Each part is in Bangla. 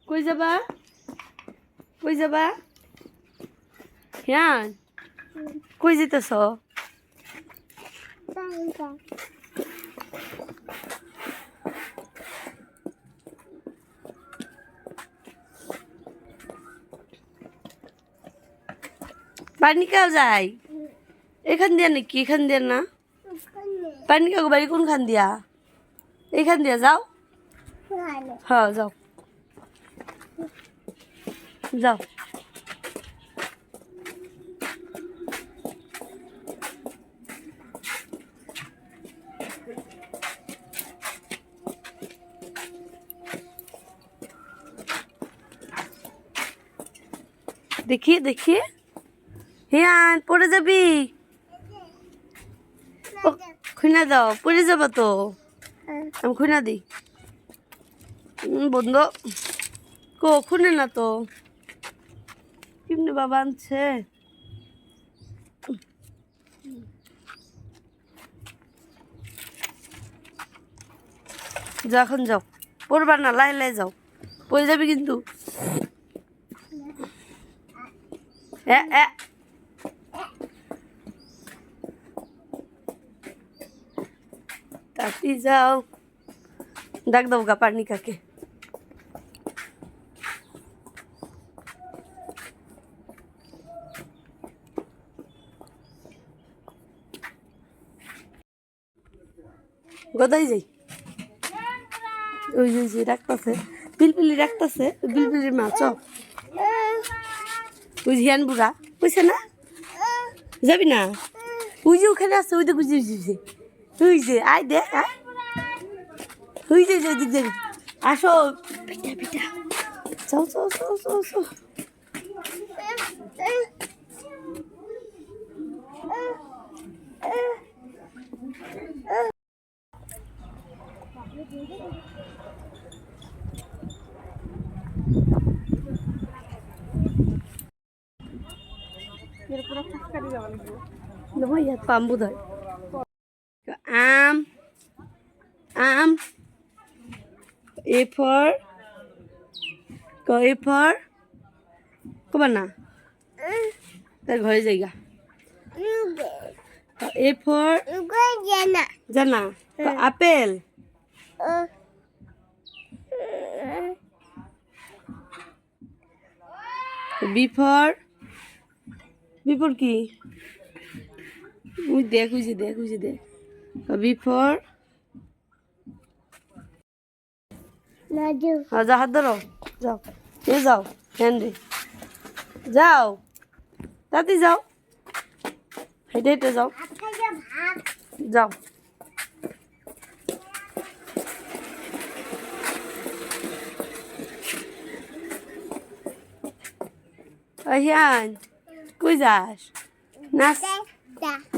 কই যাবা কই যাবা হ্যাঁ কই যেতেছ পানি খাও যাই এখান দিয়া নাকি এখান দিয়া না পানি খাও বাড়ি কোনখান দিয়া এইখান দিয়া যাও হ্যাঁ যাও যাও দেখি দেখি হ্যাঁ পড়ে যাবি খুনা দাও পড়ে যাবো তো আমি খুনা দিই বন্ধ কো খুনে না তো কেমনে বাবা আনছে যাও এখন যাও পড়বা না লাই লাই যাও পড়ে যাবি কিন্তু তাড়াতাড়ি যাও ডাক দাও গা পানি কাকে গদাই যাই ওই যে রাখতেছে পিলপিলি রাখতেছে পিলপিলির মাছ ওই হিয়ান বুড়া বুঝছে না যাবি না ওই যে ওখানে আছে ওই দেখো বুঝছে ওই যে আয় দেখ আয় ওই যে দিক দেখ আসো পিঠা পিঠা যাও যাও যাও যাও যাও ইয়াত পাম বোধ হয় আম আম এ ফর কবা না তার ঘরে যাইগা এ ফর জানা আপেল বি ফর কি দেখ দেখ বি ফর যা হাত ধরো যাও যাও হ্যান্ডে যাও তাতে যাও হেঁটে হেঁটে যাও যাও হিয়ান কই যাস নাচ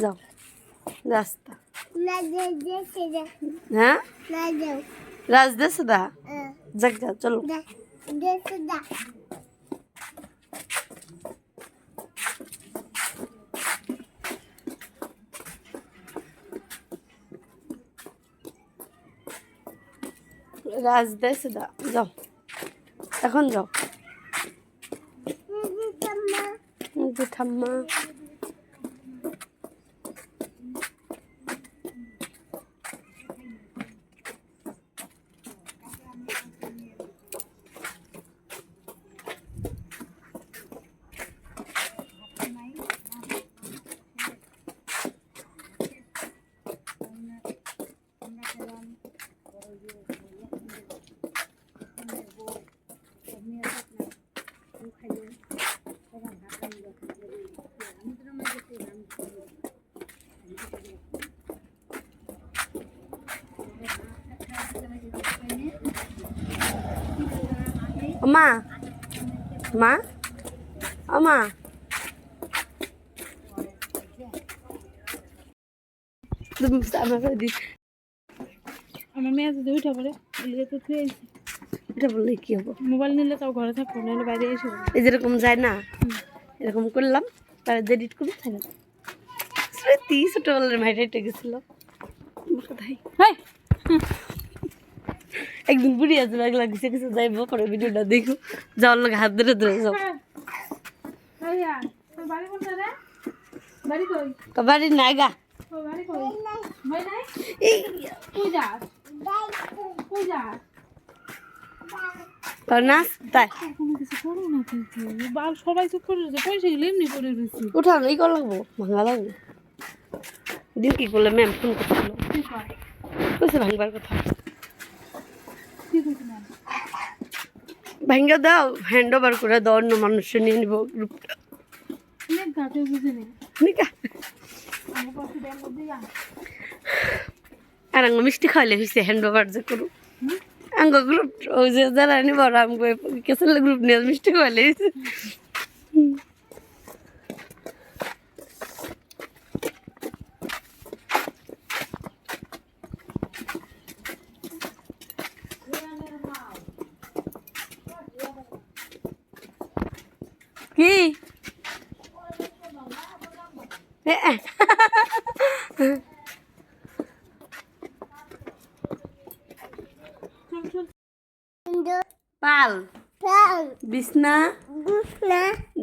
যাও রাস্তা হ্যাঁ রাজ দে সদা যাক যাও চলো রাজ দে সদা যাও এখন যাও ঠাম্মা মা মা মা আমার মেয়ে যদি উঠে পড়ে তো থুয়ে এটা বললে কি হবো মোবাইল নিলে তাও ঘরে থাকবো নাহলে বাইরে এসে এই যেরকম যায় না এরকম করলাম তারা এডিট করে থাকে স্মৃতি ছোটবেলার মাইটা হেঁটে গেছিল কোথায় একদিন বুড়ি আছে লাগলা কিছু কিছু যাইবো পরে ভিডিওটা দেখো যাওয়ার লাগে হাত ধরে ধরে যাও ভাইয়া তোর বাড়ি কোনটা রে বাড়ি কই বাড়ি নাগা তোর বাড়ি কই ভাই নাই এই কই যাস কই যাস তোর নাচ তাই কোনো কিছু করো না কিন্তু বাল সবাই চুপ করে রয়েছে পয়সা গেলে এমনি পড়ে রয়েছে উঠানো এই কর লাগবো ভাঙা লাগবে দিন কি করলে ম্যাম ফোন করছিল কি কর কইছে ভাঙবার কথা কি করছি না ভাঙ্গা দাও হ্যান্ড ওভার করে দাও অন্য মানুষের নিয়ে নিব গ্রুপটা অনেক গাছে বুঝে নেই নিকা আমার পাশে ব্যাগ মধ্যে যা আর আঙ্গ মিষ্টি খাইলে হয়েছে হ্যান্ড ওভার যে করু আঙ্গ গ্রুপ ওই যে যারা নিব আঙ্গ কেসেল গ্রুপ নিয়ে মিষ্টি খাইলে হয়েছে কি পাল বিছনা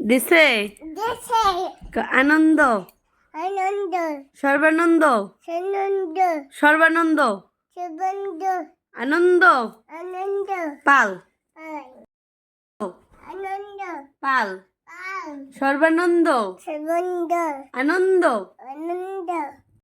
দিছে আনন্দ সর্বানন্দ সর্বানন্দ আনন্দ পাল পাল সর্বানন্দ আনন্দ